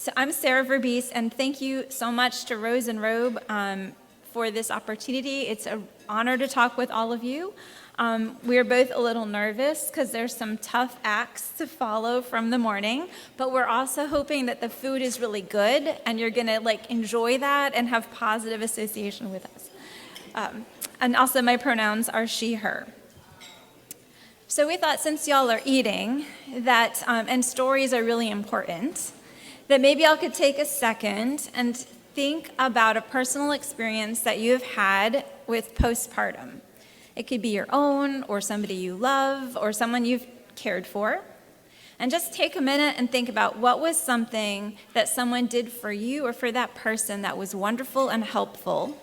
So I'm Sarah Verbiest, and thank you so much to Rose and Robe for this opportunity. It's an honor to talk with all of you. We're both a little nervous because there's some tough acts to follow from the morning, but we're also hoping that the food is really good and you're gonna enjoy that and have positive association with us. And also my pronouns are she, her. So we thought since y'all are eating that, and stories are really important, that maybe y'all could take a second and think about a personal experience that you've had with postpartum. It could be your own, or somebody you love, or someone you've cared for. And just take a minute and think about what was something that someone did for you or for that person that was wonderful and helpful.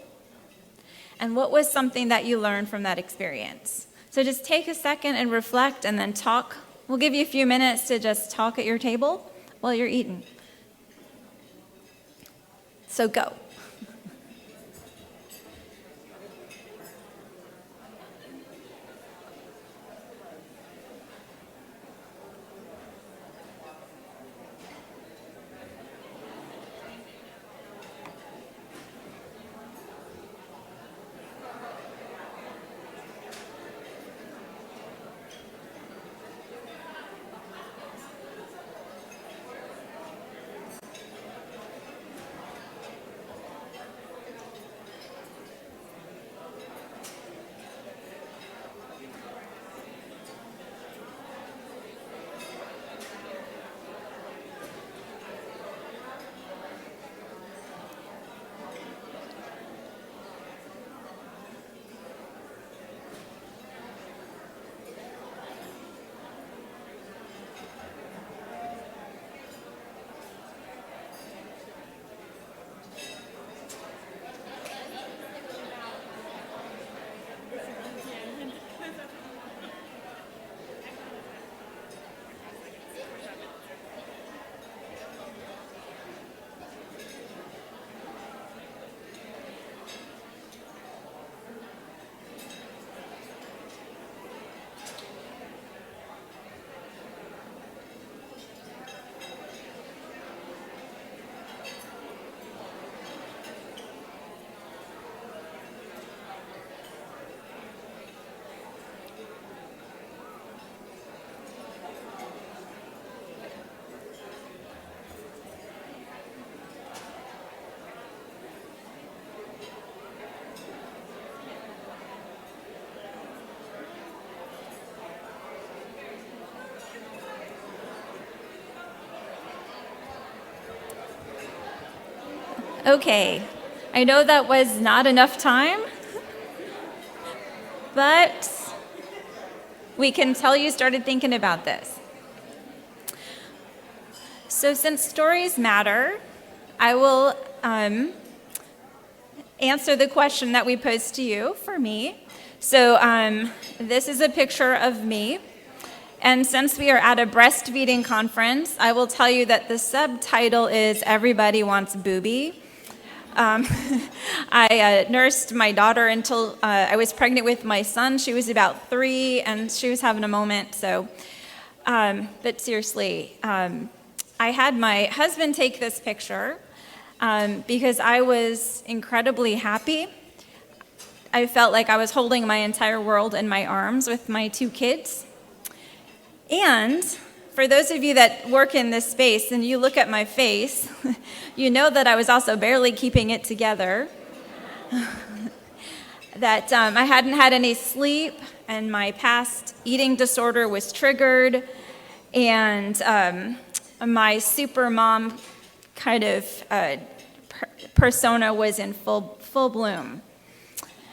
And what was something that you learned from that experience? So just take a second and reflect and then talk. We'll give you a few minutes to just talk at your table while you're eating. So go. Okay, I know that was not enough time, but we can tell you started thinking about this. So since stories matter, I will answer the question that we posed to you for me. So this is a picture of me. And since we are at a breastfeeding conference, I will tell you that the subtitle is Everybody Wants Booby. I nursed my daughter until I was pregnant with my son. She was about 3, and she was having a moment. So, but seriously, I had my husband take this picture because I was incredibly happy. I felt like I was holding my entire world in my arms with my 2 kids. And for those of you that work in this space and you look at my face, you know that I was also barely keeping it together, that I hadn't had any sleep, and my past eating disorder was triggered, and my super mom kind of persona was in full bloom.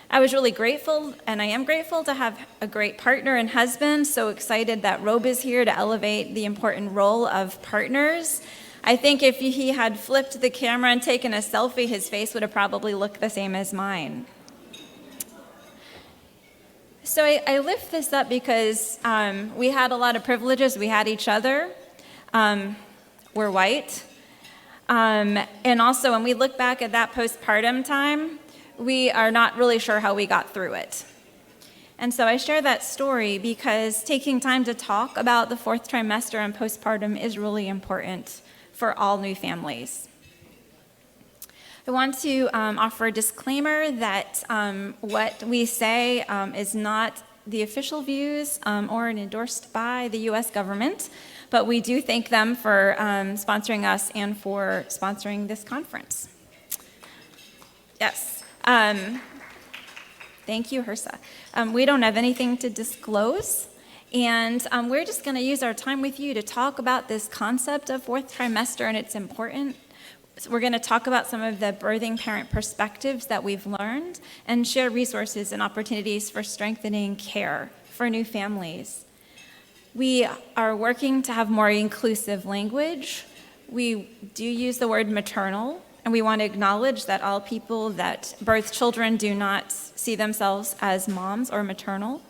I was really grateful, and I am grateful to have a great partner and husband. So excited that Robe is here to elevate the important role of partners. I think if he had flipped the camera and taken a selfie, his face would have probably looked the same as mine. So I lift this up because we had a lot of privileges. We had each other. We're white. And also, when we look back at that postpartum time, we are not really sure how we got through it. And so I share that story because taking time to talk about the 4th trimester and postpartum is really important for all new families. I want to offer a disclaimer that what we say is not the official views or endorsed by the U.S. government, but we do thank them for sponsoring us and for sponsoring this conference. Yes. Thank you, HRSA. We don't have anything to disclose, and we're just going to use our time with you to talk about this concept of fourth trimester and its importance. So we're going to talk about some of the birthing parent perspectives that we've learned and share resources and opportunities for strengthening care for new families. We are working to have more inclusive language. We do use the word maternal, and we want to acknowledge that all people that birth children do not see themselves as moms or maternal,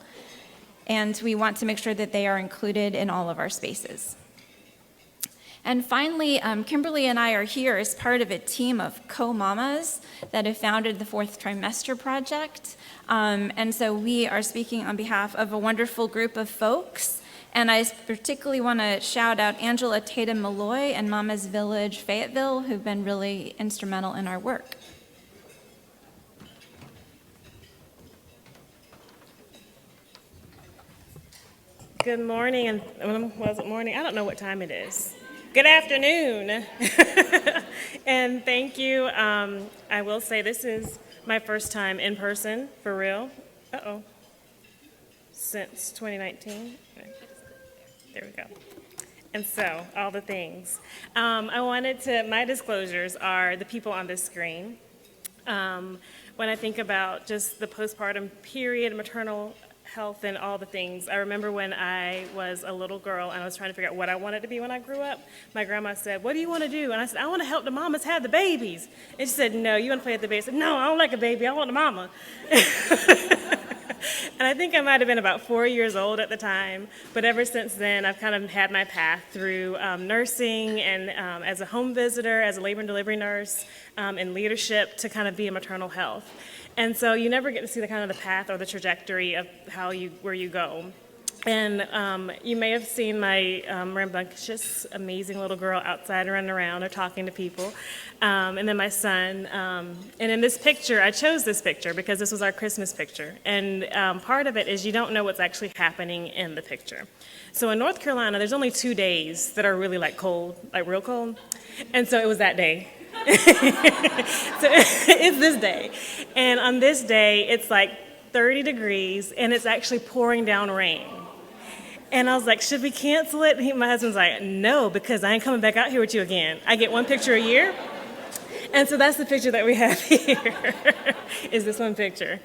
and we want to make sure that they are included in all of our spaces. And finally, Kimberly and I are here as part of a team of co-mamas that have founded the Fourth Trimester Project. And so we are speaking on behalf of a wonderful group of folks. And I particularly want to shout out Angela Tatum-Malloy and Mama's Village Fayetteville, who've been really instrumental in our work. Good morning, and was it morning? I don't know what time it is. Good afternoon, and thank you. I will say this is my first time in person, for real. Since 2019. There we go. And so, all the things. My disclosures are the people on this screen. When I think about just the postpartum period, maternal health and all the things. I remember when I was a little girl and I was trying to figure out what I wanted to be when I grew up. My grandma said, "What do you want to do?" And I said, "I want to help the mamas have the babies." And she said, "No, you want to play with the baby?" I said, "No, I don't like a baby. I want a mama." And I think I might have been about 4 years old at the time. But ever since then, I've kind of had my path through nursing and as a home visitor, as a labor and delivery nurse, and leadership to kind of be in maternal health. And so you never get to see the kind of the path or the trajectory of where you go. And you may have seen my rambunctious, amazing little girl outside running around or talking to people. And then my son. And in this picture, I chose this picture because this was our Christmas picture. And part of it is you don't know what's actually happening in the picture. So in North Carolina, there's only 2 days that are really like cold, like real cold. And so it was that day. So it's this day. And on this day, it's like 30 degrees, and it's actually pouring down rain. And I was like, "Should we cancel it?" And my husband's like, "No, because I ain't coming back out here with you again. I get one picture a year." And so that's the picture that we have here, is this one picture.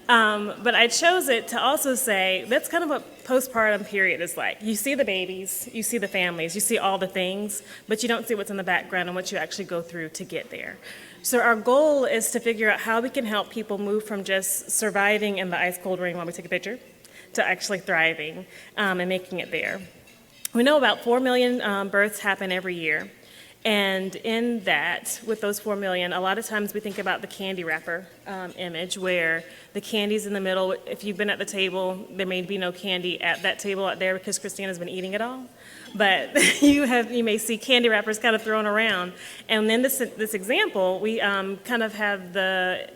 But I chose it to also say that's kind of what postpartum period is like. You see the babies, you see the families, you see all the things, but you don't see what's in the background and what you actually go through to get there. So our goal is to figure out how we can help people move from just surviving in the ice cold rain while we take a picture to actually thriving and making it there. We know about 4 million births happen every year. And in that, with those 4 million, a lot of times we think about the candy wrapper image where the candy's in the middle. If you've been at the table, there may be no candy at that table out there because Christina's been eating it all. But you may see candy wrappers kind of thrown around. And in this example, we kind of have the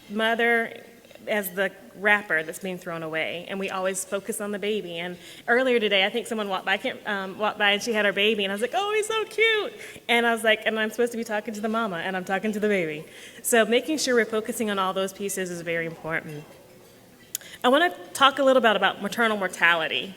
mother as the wrapper that's being thrown away, and we always focus on the baby. And earlier today, I think someone walked by and she had her baby, and I was like, "Oh, he's so cute!" And I was like, and I'm supposed to be talking to the mama, and I'm talking to the baby. So making sure we're focusing on all those pieces is very important. I want to talk a little bit about maternal mortality.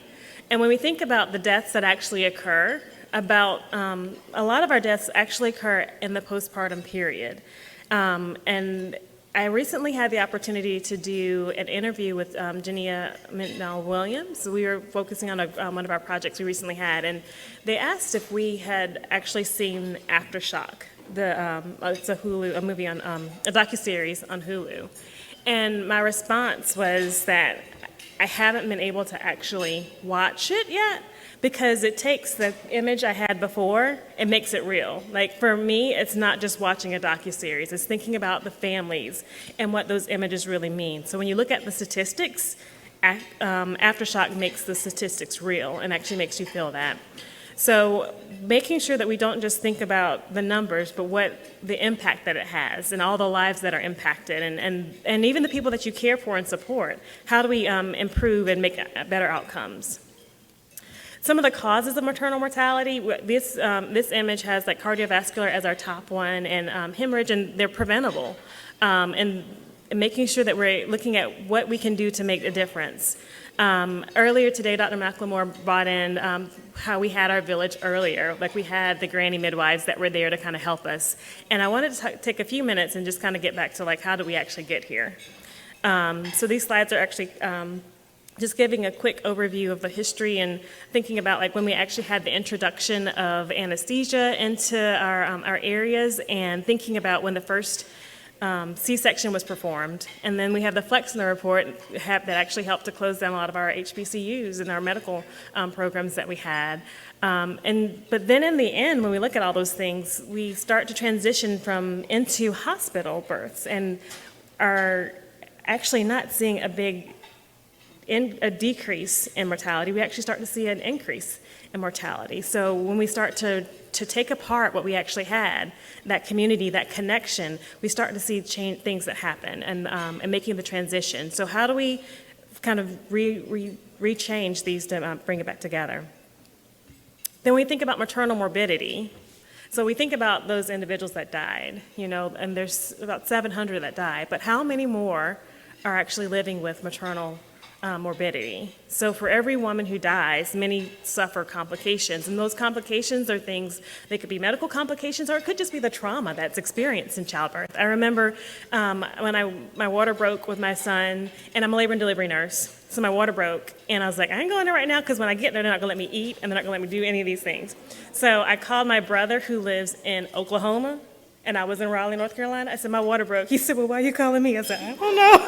And when we think about the deaths that actually occur, a lot of our deaths actually occur in the postpartum period. And I recently had the opportunity to do an interview with Jania Mintnell-Williams. We were focusing on one of our projects we recently had, and they asked if we had actually seen Aftershock. It's a movie on a docuseries on Hulu, and my response was that I haven't been able to actually watch it yet because it takes the image I had before and makes it real. Like for me, it's not just watching a docuseries, it's thinking about the families and what those images really mean. So when you look at the statistics, Aftershock makes the statistics real and actually makes you feel that. So making sure that we don't just think about the numbers, but what the impact that it has and all the lives that are impacted and even the people that you care for and support. How do we improve and make better outcomes? Some of the causes of maternal mortality, this image has like cardiovascular as our top one and hemorrhage, and they're preventable. And making sure that we're looking at what we can do to make a difference. Earlier today, Dr. McLemore brought in how we had our village earlier, like we had the granny midwives that were there to kind of help us. And I wanted to take a few minutes and just kind of get back to like, how did we actually get here? So these slides are actually just giving a quick overview of the history and thinking about like when we actually had the introduction of anesthesia into our areas and thinking about when the first C-section was performed. And then we have the Flexner report that actually helped to close down a lot of our HBCUs and our medical programs that we had. But then in the end, when we look at all those things, we start to transition into hospital births and are actually not seeing a decrease in mortality. We actually start to see an increase in mortality. So when we start to take apart what we actually had, that community, that connection, we start to see things that happen and making the transition. So how do we kind of rechange these to bring it back together? Then we think about maternal morbidity. So we think about those individuals that died, and there's about 700 that died, but how many more are actually living with maternal morbidity? So for every woman who dies, many suffer complications, and those complications are things, they could be medical complications, or it could just be the trauma that's experienced in childbirth. I remember when my water broke with my son, and I'm a labor and delivery nurse, so my water broke, and I was like, I ain't going there right now, because when I get there, they're not going to let me eat, and they're not going to let me do any of these things. So I called my brother who lives in Oklahoma, and I was in Raleigh, North Carolina. I said, my water broke. He said, well, why are you calling me? I said, I don't know.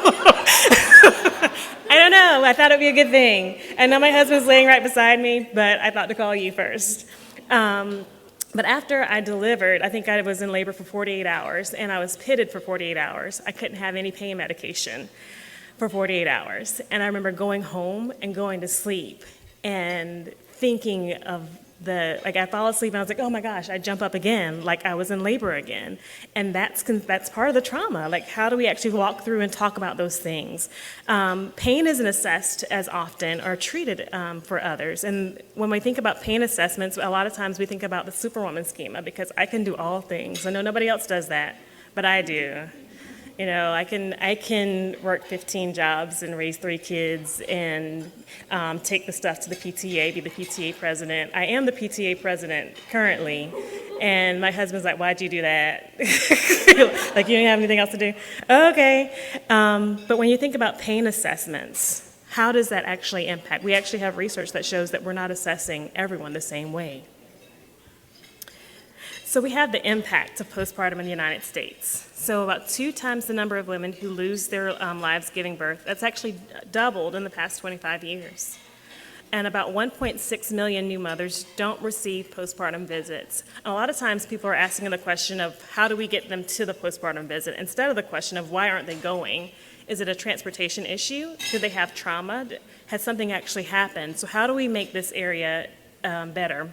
I don't know. I thought it would be a good thing. I know my husband's laying right beside me, but I thought to call you first. But after I delivered, I think I was in labor for 48 hours, and I was pitted for 48 hours. I couldn't have any pain medication for 48 hours. And I remember going home and going to sleep and thinking of I fall asleep and I was like, oh my gosh, I jump up again, like I was in labor again. And that's part of the trauma. Like, how do we actually walk through and talk about those things? Pain isn't assessed as often or treated for others. And when we think about pain assessments, a lot of times we think about the Superwoman schema, because I can do all things. I know nobody else does that, but I do. I can work 15 jobs and raise 3 kids and take the stuff to the PTA, be the PTA president. I am the PTA president currently, and my husband's like, why'd you do that? Like, you don't have anything else to do? Okay. But when you think about pain assessments, how does that actually impact? We actually have research that shows that we're not assessing everyone the same way. So we have the impact of postpartum in the United States. So about 2 times the number of women who lose their lives giving birth. That's actually doubled in the past 25 years. And about 1.6 million new mothers don't receive postpartum visits. And a lot of times people are asking the question of how do we get them to the postpartum visit instead of the question of why aren't they going? Is it a transportation issue? Do they have trauma? Has something actually happened? So how do we make this area better?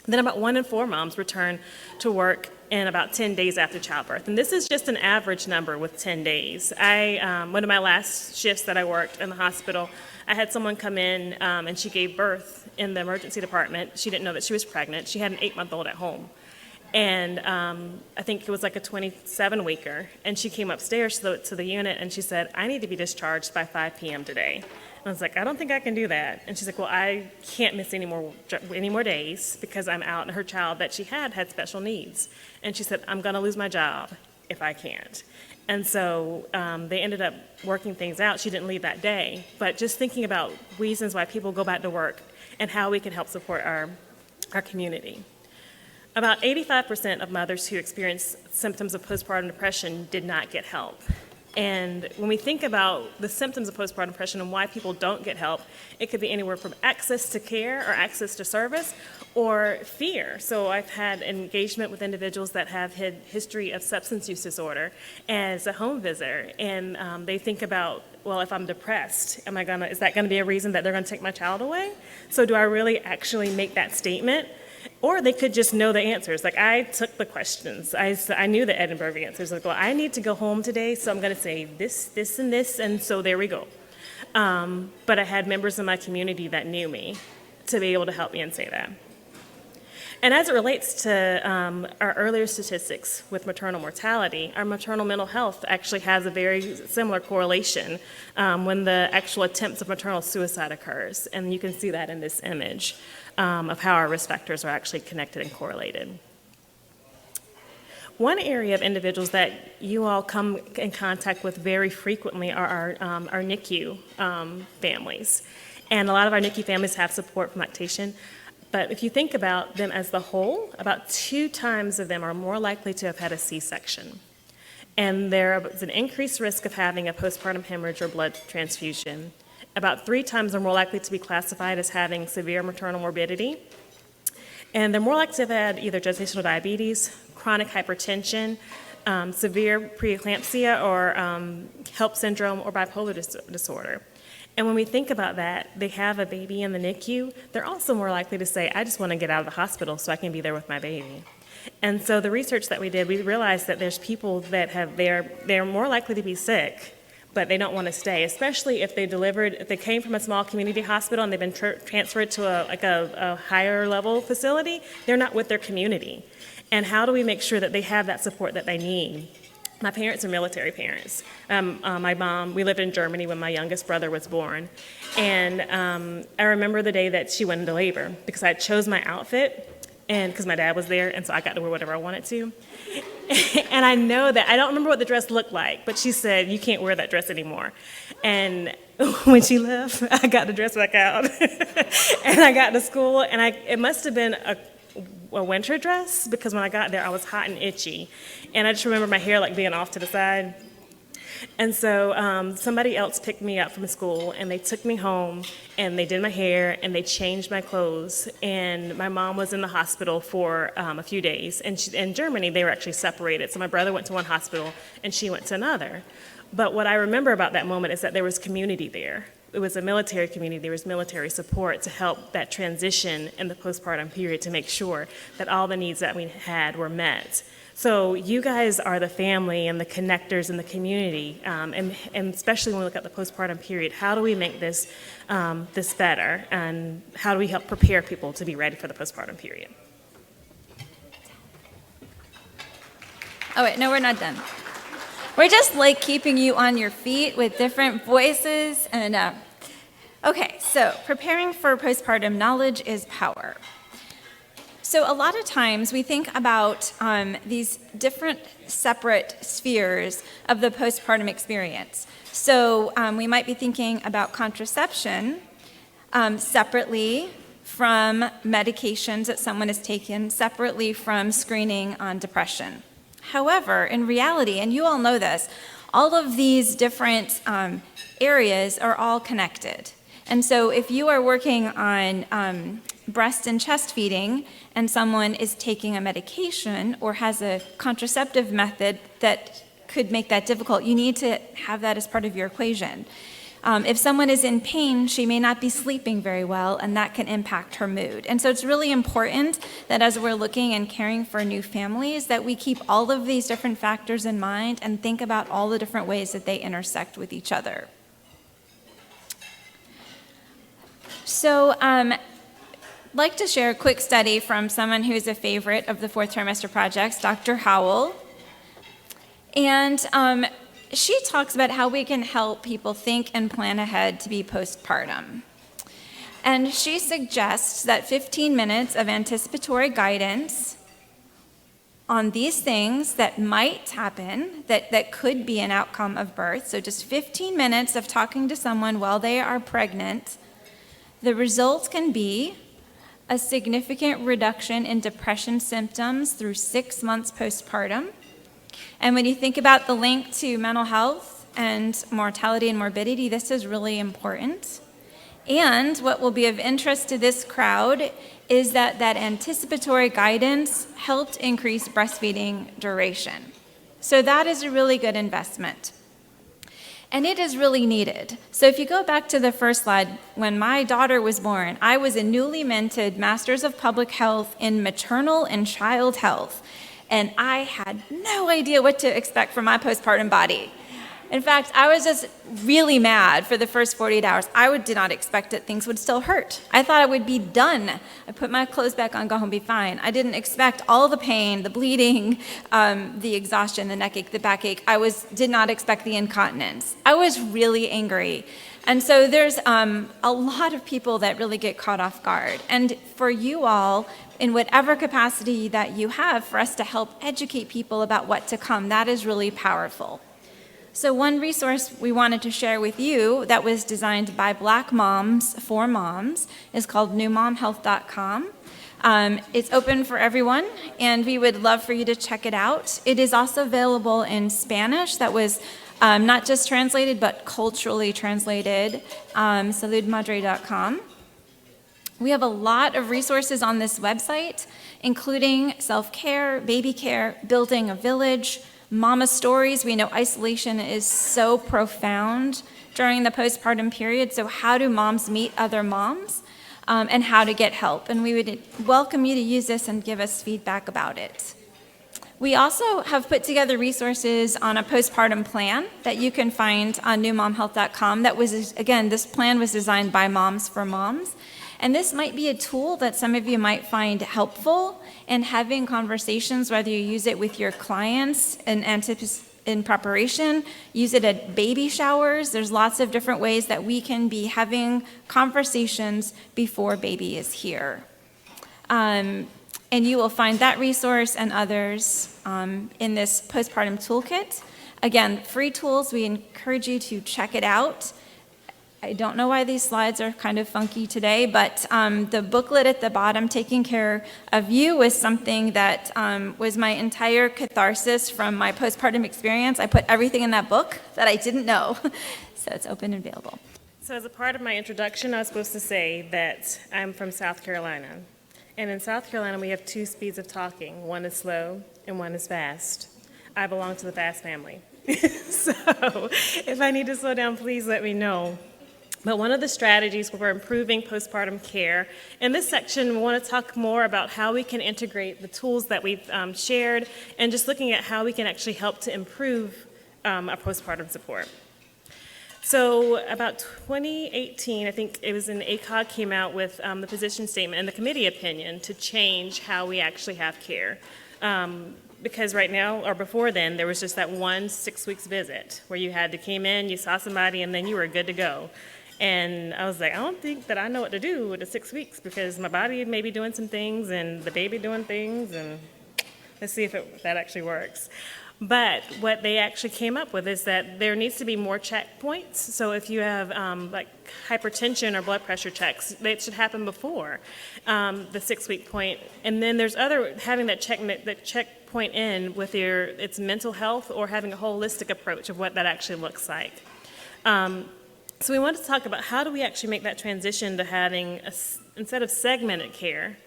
Then about 1 in 4 moms return to work in about 10 days after childbirth. And this is just an average number with 10 days. One of my last shifts that I worked in the hospital, I had someone come in and she gave birth in the emergency department. She didn't know that she was pregnant. She had an 8-month-old at home. And I think it was like a 27-weeker. And she came upstairs to the unit and she said, I need to be discharged by 5 p.m. today. I was like, I don't think I can do that. And she's like, well, I can't miss any more days because I'm out. And her child that she had special needs. And she said, I'm going to lose my job if I can't. And so they ended up working things out. She didn't leave that day. But just thinking about reasons why people go back to work and how we can help support our community. About 85% of mothers who experience symptoms of postpartum depression did not get help. And when we think about the symptoms of postpartum depression and why people don't get help, it could be anywhere from access to care or access to service or fear. So I've had engagement with individuals that have had history of substance use disorder as a home visitor, and they think about, well, if I'm depressed, is that going to be a reason that they're going to take my child away? So do I really actually make that statement? Or they could just know the answers. Like, I took the questions. I knew the Edinburgh answers. Like, well, I need to go home today, so I'm going to say this, this, and this, and so there we go. But I had members in my community that knew me to be able to help me and say that. And as it relates to our earlier statistics with maternal mortality, our maternal mental health actually has a very similar correlation when the actual attempts of maternal suicide occurs. And you can see that in this image of how our risk factors are actually connected and correlated. One area of individuals that you all come in contact with very frequently are our NICU families. And a lot of our NICU families have support from lactation. But if you think about them as the whole, about 2 times of them are more likely to have had a C-section. And there is an increased risk of having a postpartum hemorrhage or blood transfusion. About 3 times are more likely to be classified as having severe maternal morbidity. And they're more likely to have had either gestational diabetes, chronic hypertension, severe preeclampsia, or HELP syndrome or bipolar disorder. And when we think about that, they have a baby in the NICU, they're also more likely to say, I just want to get out of the hospital so I can be there with my baby. And so the research that we did, we realized that there's people that they're more likely to be sick, but they don't want to stay, especially if they came from a small community hospital and they've been transferred to a higher level facility, they're not with their community. And how do we make sure that they have that support that they need? My parents are military parents. My mom, we lived in Germany when my youngest brother was born. And I remember the day that she went into labor because I chose my outfit and because my dad was there, and so I got to wear whatever I wanted to. And I know that, I don't remember what the dress looked like, but she said, you can't wear that dress anymore. And when she left, I got the dress back out. And I got to school, and it must have been a winter dress, because when I got there, I was hot and itchy. And I just remember my hair like being off to the side. And so somebody else picked me up from school, and they took me home, and they did my hair, and they changed my clothes. And my mom was in the hospital for a few days. And in Germany, they were actually separated. So my brother went to one hospital, and she went to another. But what I remember about that moment is that there was community there. It was a military community. There was military support to help that transition in the postpartum period to make sure that all the needs that we had were met. So you guys are the family and the connectors in the community, and especially when we look at the postpartum period, how do we make this better, and how do we help prepare people to be ready for the postpartum period? Oh, wait, no, we're not done. We're just like keeping you on your feet with different voices. And okay, so preparing for postpartum, knowledge is power. So a lot of times we think about these different separate spheres of the postpartum experience. So we might be thinking about contraception separately from medications that someone has taken, separately from screening on depression. However, in reality, and you all know this, all of these different areas are all connected. And so if you are working on breast and chest feeding and someone is taking a medication or has a contraceptive method that could make that difficult, you need to have that as part of your equation. If someone is in pain, she may not be sleeping very well, and that can impact her mood. And so it's really important that as we're looking and caring for new families, that we keep all of these different factors in mind and think about all the different ways that they intersect with each other. So I'd like to share a quick study from someone who's a favorite of the fourth trimester projects, Dr. Howell. And she talks about how we can help people think and plan ahead to be postpartum. And she suggests that 15 minutes of anticipatory guidance on these things that might happen, that could be an outcome of birth, so just 15 minutes of talking to someone while they are pregnant, the result can be a significant reduction in depression symptoms through 6 months postpartum. And when you think about the link to mental health and mortality and morbidity, this is really important. And what will be of interest to this crowd is that anticipatory guidance helped increase breastfeeding duration. So that is a really good investment. And it is really needed. So if you go back to the first slide, when my daughter was born, I was a newly minted Master's of Public Health in maternal and child health. And I had no idea what to expect from my postpartum body. In fact, I was just really mad for the first 48 hours. Did not expect that things would still hurt. I thought I would be done. I put my clothes back on, go home, be fine. I didn't expect all the pain, the bleeding, the exhaustion, the neck ache, the backache. Did not expect the incontinence. I was really angry. And so there's a lot of people that really get caught off guard. And for you all, in whatever capacity that you have, for us to help educate people about what to come, that is really powerful. So one resource we wanted to share with you that was designed by Black moms for moms is called newmomhealth.com. It's open for everyone, and we would love for you to check it out. It is also available in Spanish. That was not just translated, but culturally translated, saludmadre.com. We have a lot of resources on this website, including self-care, baby care, building a village, mama stories. We know isolation is so profound during the postpartum period, so how do moms meet other moms, and how to get help. And we would welcome you to use this and give us feedback about it. We also have put together resources on a postpartum plan that you can find on newmomhealth.com. This plan was designed by Moms for Moms. And this might be a tool that some of you might find helpful in having conversations, whether you use it with your clients in preparation, use it at baby showers. There's lots of different ways that we can be having conversations before baby is here. And you will find that resource and others in this postpartum toolkit. Again, free tools, we encourage you to check it out. I don't know why these slides are kind of funky today, but the booklet at the bottom, Taking Care of You, was something that was my entire catharsis from my postpartum experience. I put everything in that book that I didn't know, so it's open and available. So as a part of my introduction, I was supposed to say that I'm from South Carolina. And in South Carolina, we have two speeds of talking. One is slow and one is fast. I belong to the fast family. So if I need to slow down, please let me know. But one of the strategies for improving postpartum care, in this section, we want to talk more about how we can integrate the tools that we've shared and just looking at how we can actually help to improve our postpartum support. So about 2018, I think it was in ACOG came out with the position statement and the committee opinion to change how we actually have care. Because right now, or before then, there was just that 1 6 weeks visit where you came in, you saw somebody, and then you were good to go. And I was like, I don't think that I know what to do with the 6 weeks because my body may be doing some things and the baby doing things, and let's see if that actually works. But what they actually came up with is that there needs to be more checkpoints. So if you have like hypertension or blood pressure checks, it should happen before the 6 week point. And then there's having that checkpoint in with its mental health or having a holistic approach of what that actually looks like. So we want to talk about how do we actually make that transition to having, instead of segmented care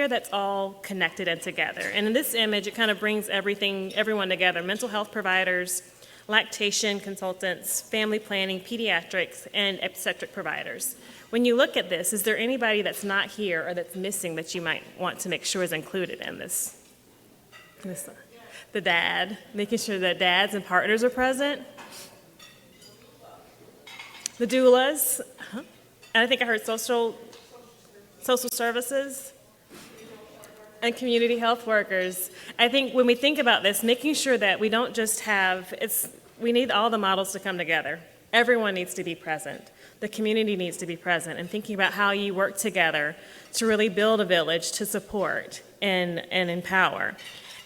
that's all connected and together. And in this image, it kind of brings everyone together: mental health providers, lactation consultants, family planning, pediatrics, and obstetric providers. When you look at this, is there anybody that's not here or that's missing that you might want to make sure is included in this? The dad, making sure that dads and partners are present. The doulas, and I think I heard social services, and community health workers. I think when we think about this, making sure that we don't just we need all the models to come together. Everyone needs to be present. The community needs to be present, and thinking about how you work together to really build a village to support and empower.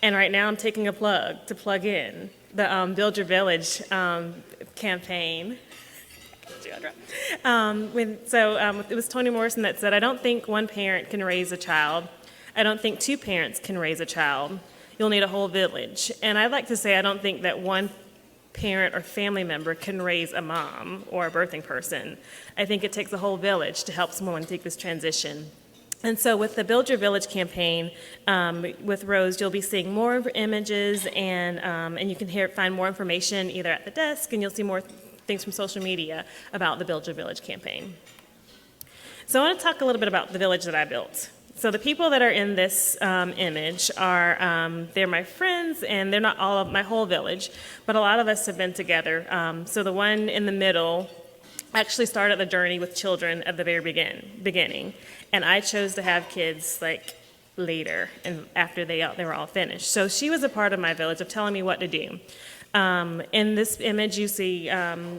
And right now I'm taking a plug in the Build Your Village campaign. It was Toni Morrison that said, I don't think one parent can raise a child. I don't think two parents can raise a child. You'll need a whole village. And I'd like to say I don't think that one parent or family member can raise a mom or a birthing person. I think it takes a whole village to help someone take this transition. And so with the Build Your Village campaign, with Rose, you'll be seeing more images and you can find more information either at the desk, and you'll see more things from social media about the Build Your Village campaign. So I want to talk a little bit about the village that I built. So the people that are in this image are, they're my friends, and they're not all of my whole village, but a lot of us have been together. So the one in the middle actually started the journey with children at the very beginning, and I chose to have kids like later and after they were all finished. So she was a part of my village of telling me what to do. In this image, you see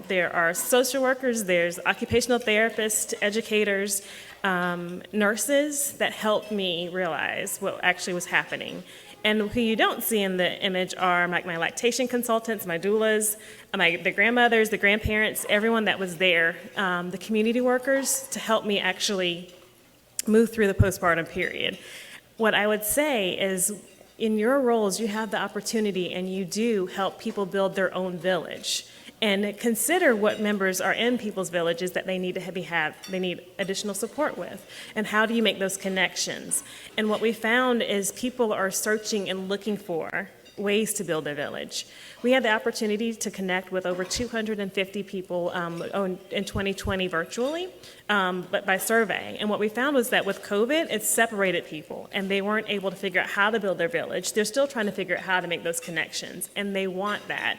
there are social workers, there's occupational therapists, educators, nurses that helped me realize what actually was happening. And who you don't see in the image are my lactation consultants, my doulas, the grandmothers, the grandparents, everyone that was there, the community workers to help me actually move through the postpartum period. What I would say is in your roles, you have the opportunity and you do help people build their own village. And consider what members are in people's villages that they need they need additional support with. And how do you make those connections? And what we found is people are searching and looking for ways to build their village. We had the opportunity to connect with over 250 people in 2020 virtually, but by survey. And what we found was that with COVID, it separated people, and they weren't able to figure out how to build their village. They're still trying to figure out how to make those connections, and they want that.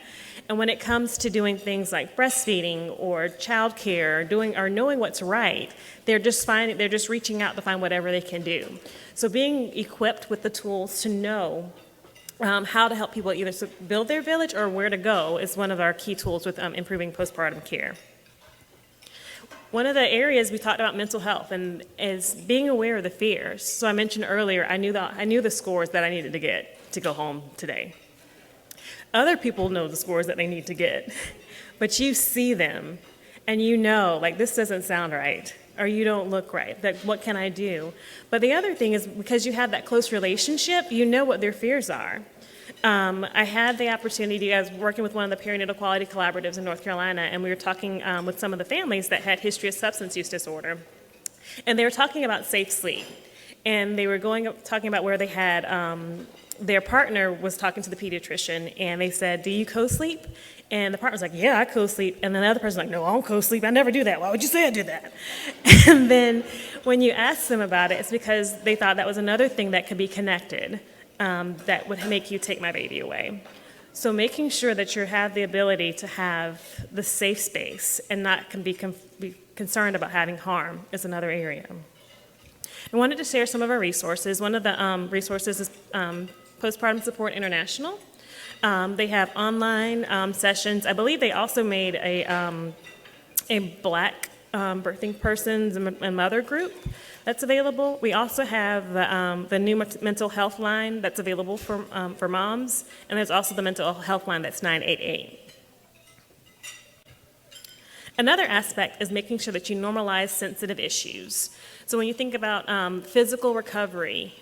And when it comes to doing things like breastfeeding or childcare, or knowing what's right, they're just reaching out to find whatever they can do. So being equipped with the tools to know how to help people either build their village or where to go is one of our key tools with improving postpartum care. One of the areas we talked about mental health and is being aware of the fears. So I mentioned earlier, I knew the scores that I needed to get to go home today. Other people know the scores that they need to get, but you see them and you know, like, this doesn't sound right, or you don't look right, that what can I do? But the other thing is, because you have that close relationship, you know what their fears are. I had the opportunity, I was working with one of the perinatal quality collaboratives in North Carolina, and we were talking with some of the families that had history of substance use disorder. And they were talking about safe sleep. And they were talking about where they had, their partner was talking to the pediatrician, and they said, "Do you co-sleep?" And the partner was like, "Yeah, I co-sleep." And then the other person's like, "No, I don't co-sleep. I never do that. Why would you say I did that?" And then when you ask them about it, it's because they thought that was another thing that could be connected that would make you take my baby away. So making sure that you have the ability to have the safe space and not be concerned about having harm is another area. I wanted to share some of our resources. One of the resources is Postpartum Support International. They have online sessions. I believe they also made a Black birthing persons and mother group that's available. We also have the new mental health line that's available for moms, and there's also the mental health line that's 988. Another aspect is making sure that you normalize sensitive issues. So when you think about physical recovery,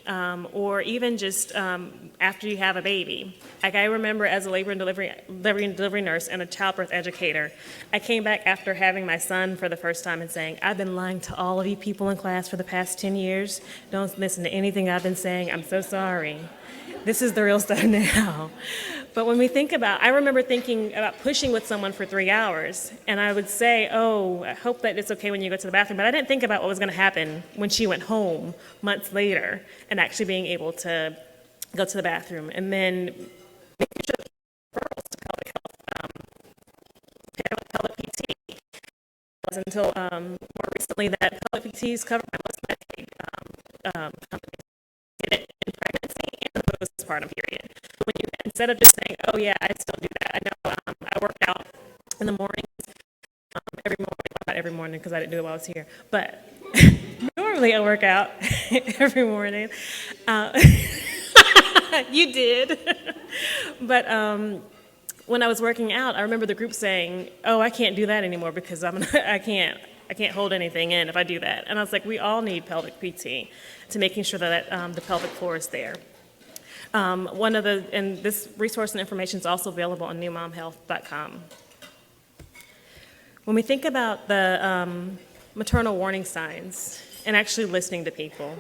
or even just after you have a baby, like I remember as a labor and delivery nurse and a childbirth educator, I came back after having my son for the first time and saying, "I've been lying to all of you people in class for the past 10 years. Don't listen to anything I've been saying. I'm so sorry. This is the real stuff now." But when we think about, I remember thinking about pushing with someone for 3 hours, and I would say, "Oh, I hope that it's okay when you go to the bathroom," but I didn't think about what was going to happen when she went home months later and actually being able to go to the bathroom. And then making sure that referrals to pelvic health, pelvic PT, was until more recently that pelvic PT is covered by most Medicaid companies in pregnancy and the postpartum period. When you, instead of just saying, "Oh yeah, I still do that," I know I work out in the mornings every morning, well, not every morning because I didn't do it while I was here, but normally I work out every morning. You did. But when I was working out, I remember the group saying, "Oh, I can't do that anymore because I can't hold anything in if I do that." And I was like, we all need pelvic PT to making sure that the pelvic floor is there. And this resource and information is also available on newmomhealth.com. When we think about the maternal warning signs and actually listening to people,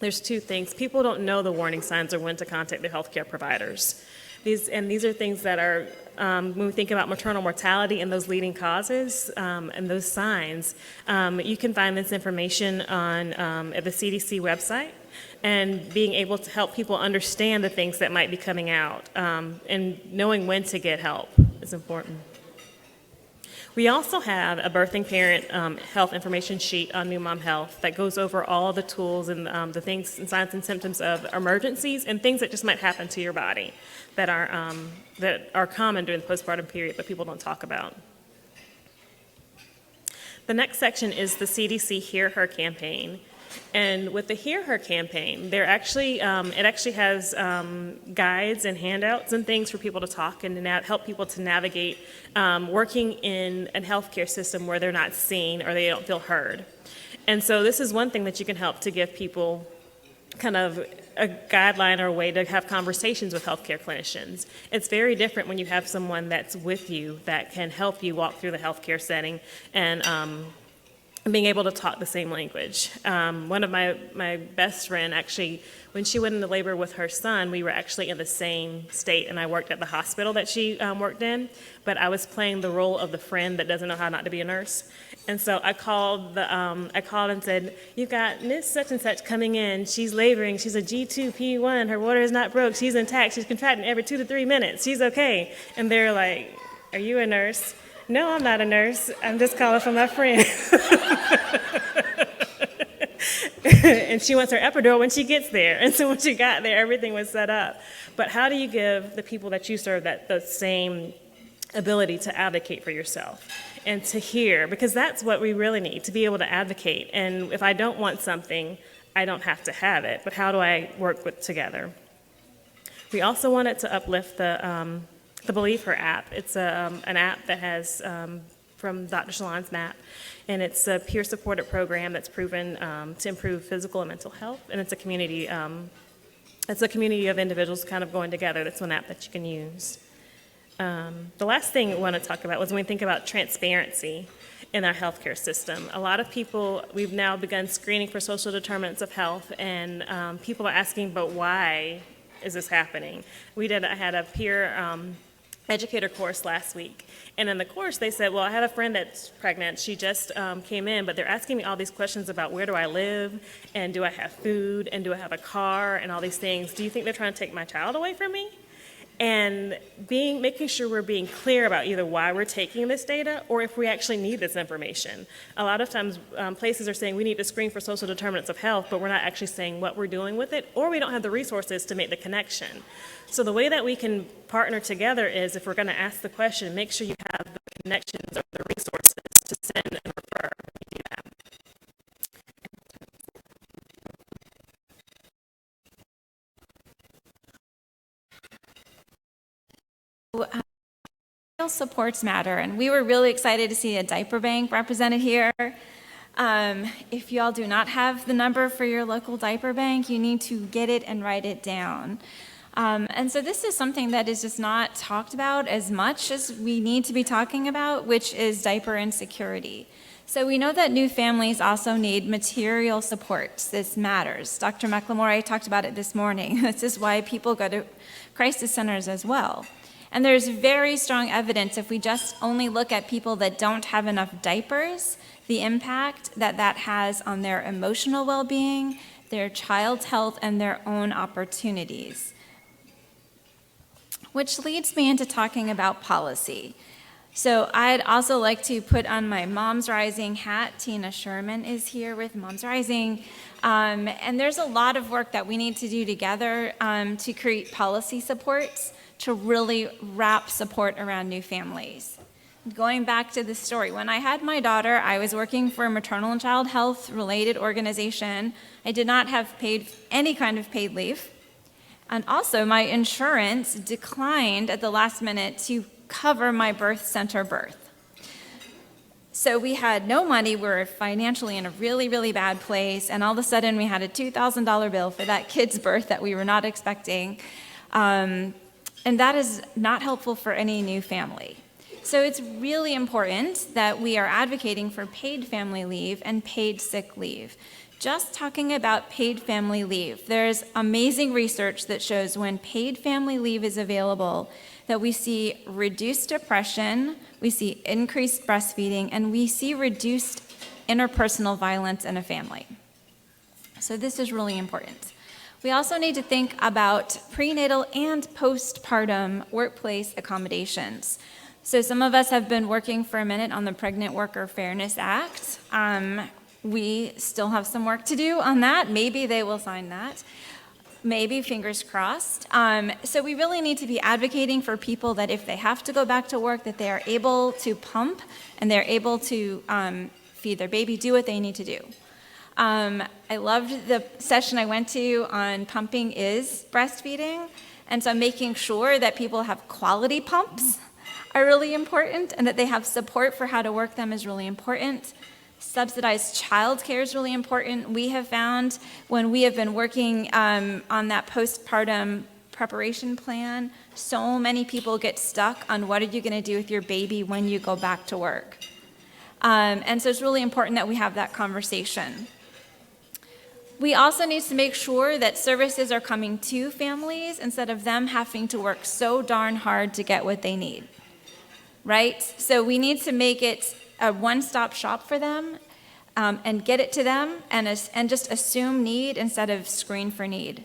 there's two things. People don't know the warning signs or when to contact their healthcare providers. These are things that are, when we think about maternal mortality and those leading causes and those signs, you can find this information on at the CDC website, and being able to help people understand the things that might be coming out and knowing when to get help is important. We also have a birthing parent health information sheet on New Mom Health that goes over all the tools and the things and signs and symptoms of emergencies and things that just might happen to your body that are common during the postpartum period but people don't talk about. The next section is the CDC Hear Her campaign. And with the Hear Her campaign, it actually has guides and handouts and things for people to talk and help people to navigate working in a healthcare system where they're not seen or they don't feel heard. And so this is one thing that you can help to give people kind of a guideline or a way to have conversations with healthcare clinicians. It's very different when you have someone that's with you that can help you walk through the healthcare setting and being able to talk the same language. One of my best friend, actually, when she went into labor with her son, we were actually in the same state, and I worked at the hospital that she worked in, but I was playing the role of the friend that doesn't know how not to be a nurse. And so I called and said, "You've got Miss Such and Such coming in. She's laboring. She's a G2, P1. Her water is not broke. She's intact. She's contracting every 2 to 3 minutes. She's okay." And they're like, "Are you a nurse?" "No, I'm not a nurse. I'm just calling for my friend." And she wants her epidural when she gets there. And so when she got there, everything was set up. But how do you give the people that you serve the same ability to advocate for yourself and to hear? Because that's what we really need, to be able to advocate. And if I don't want something, I don't have to have it. But how do I work together? We also wanted to uplift the Believe Her app. It's an app that has from Dr. Shalon's NAP, and it's a peer-supported program that's proven to improve physical and mental health, and it's a community. It's a community of individuals kind of going together. That's one app that you can use. The last thing I want to talk about was when we think about transparency in our healthcare system. A lot of people, we've now begun screening for social determinants of health, and people are asking, but why is this happening? I had a peer educator course last week, and in the course they said, well, I have a friend that's pregnant. She just came in, but they're asking me all these questions about where do I live, and do I have food, and do I have a car, and all these things. Do you think they're trying to take my child away from me? And making sure we're being clear about either why we're taking this data or if we actually need this information. A lot of times places are saying we need to screen for social determinants of health, but we're not actually saying what we're doing with it, or we don't have the resources to make the connection. So the way that we can partner together is, if we're going to ask the question, make sure you have the connections or the resources to send and refer when you do that. Supports matter, and we were really excited to see a diaper bank represented here. If you all do not have the number for your local diaper bank, you need to get it and write it down. And so this is something that is just not talked about as much as we need to be talking about, which is diaper insecurity. So we know that new families also need material supports. This matters. Dr. McLemore talked about it this morning. This is why people go to crisis centers as well. And there's very strong evidence, if we just only look at people that don't have enough diapers, the impact that that has on their emotional well-being, their child's health, and their own opportunities. Which leads me into talking about policy. So I'd also like to put on my Moms Rising hat. Tina Sherman is here with Moms Rising. And there's a lot of work that we need to do together to create policy supports to really wrap support around new families. Going back to the story, when I had my daughter, I was working for a maternal and child health related organization. I did not have any kind of paid leave. And also my insurance declined at the last minute to cover my birth center birth. So we had no money, we were financially in a really, really bad place, and all of a sudden we had a $2,000 bill for that kid's birth that we were not expecting. And that is not helpful for any new family. So it's really important that we are advocating for paid family leave and paid sick leave just talking about paid family leave. There's amazing research that shows when paid family leave is available, that we see reduced depression, we see increased breastfeeding, and we see reduced interpersonal violence in a family. So this is really important. We also need to think about prenatal and postpartum workplace accommodations. So some of us have been working for a minute on the Pregnant Worker Fairness Act. We still have some work to do on that. Maybe they will sign that. Maybe, fingers crossed. So we really need to be advocating for people that if they have to go back to work, that they are able to pump and they're able to feed their baby, do what they need to do. I loved the session I went to on pumping is breastfeeding, and so making sure that people have quality pumps are really important, and that they have support for how to work them is really important. Subsidized childcare is really important. We have found when we have been working on that postpartum preparation plan, so many people get stuck on what are you going to do with your baby when you go back to work. And so it's really important that we have that conversation. We also need to make sure that services are coming to families instead of them having to work so darn hard to get what they need, right? So we need to make it a one-stop shop for them and get it to them and just assume need instead of screen for need.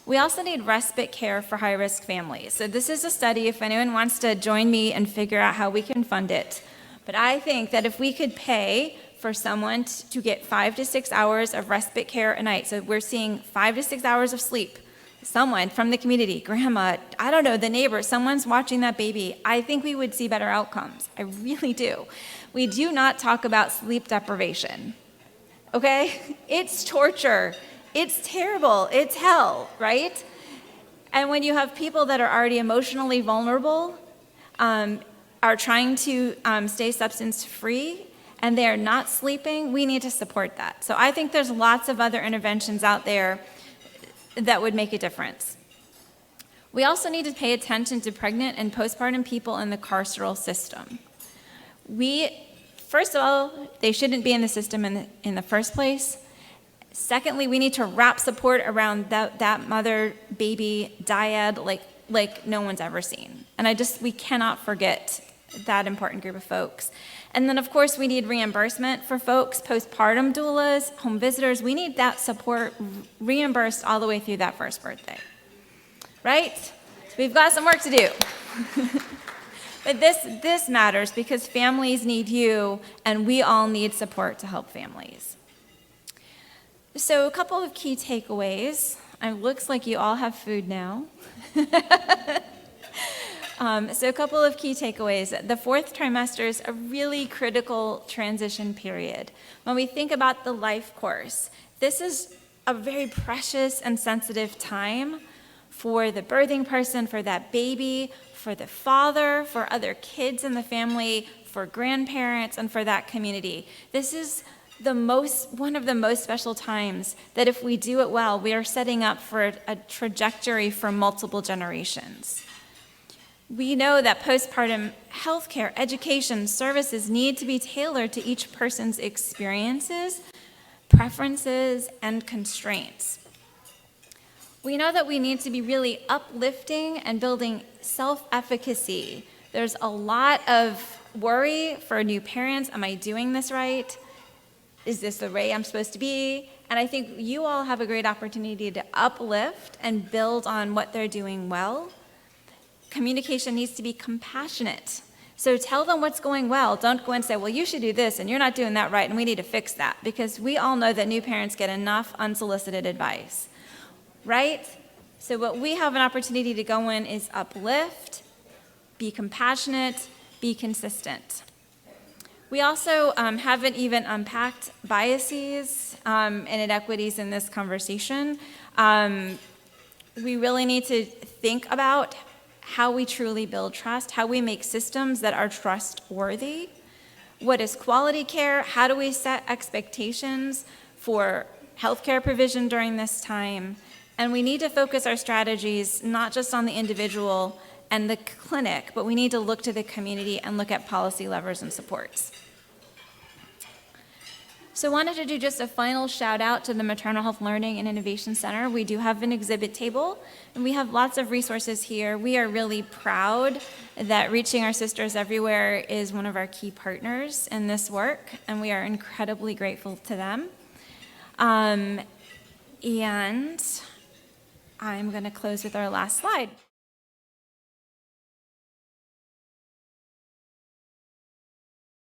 We also need respite care for high-risk families. So this is a study, if anyone wants to join me and figure out how we can fund it. But I think that if we could pay for someone to get 5 to 6 hours of respite care a night, so we're seeing 5 to 6 hours of sleep, someone from the community, grandma, I don't know, the neighbor, someone's watching that baby, I think we would see better outcomes. I really do. We do not talk about sleep deprivation, okay? It's torture. It's terrible. It's hell, right? And when you have people that are already emotionally vulnerable, are trying to stay substance-free, and they are not sleeping, we need to support that. So I think there's lots of other interventions out there that would make a difference. We also need to pay attention to pregnant and postpartum people in the carceral system. First of all, they shouldn't be in the system in the first place. Secondly, we need to wrap support around that mother-baby dyad like no one's ever seen. And we cannot forget that important group of folks. And then, of course, we need reimbursement for folks, postpartum doulas, home visitors. We need that support reimbursed all the way through that first birthday, right? So we've got some work to do. But this matters because families need you, and we all need support to help families. So a couple of key takeaways. It looks like you all have food now. So a couple of key takeaways. The fourth trimester is a really critical transition period. When we think about the life course, this is a very precious and sensitive time for the birthing person, for that baby, for the father, for other kids in the family, for grandparents, and for that community. This is one of the most special times that if we do it well, we are setting up for a trajectory for multiple generations. We know that postpartum healthcare, education, services need to be tailored to each person's experiences, preferences, and constraints. We know that we need to be really uplifting and building self-efficacy. There's a lot of worry for new parents. Am I doing this right? Is this the way I'm supposed to be? And I think you all have a great opportunity to uplift and build on what they're doing well. Communication needs to be compassionate. So tell them what's going well. Don't go and say, well, you should do this, and you're not doing that right, and we need to fix that. Because we all know that new parents get enough unsolicited advice, right? So what we have an opportunity to go in is uplift, be compassionate, be consistent. We also haven't even unpacked biases and inequities in this conversation. We really need to think about how we truly build trust, how we make systems that are trustworthy. What is quality care? How do we set expectations for healthcare provision during this time? And we need to focus our strategies not just on the individual and the clinic, but we need to look to the community and look at policy levers and supports. So wanted to do just a final shout out to the Maternal Health Learning and Innovation Center. We do have an exhibit table and we have lots of resources here. We are really proud that Reaching Our Sisters Everywhere is one of our key partners in this work, and we are incredibly grateful to them. And I'm going to close with our last slide.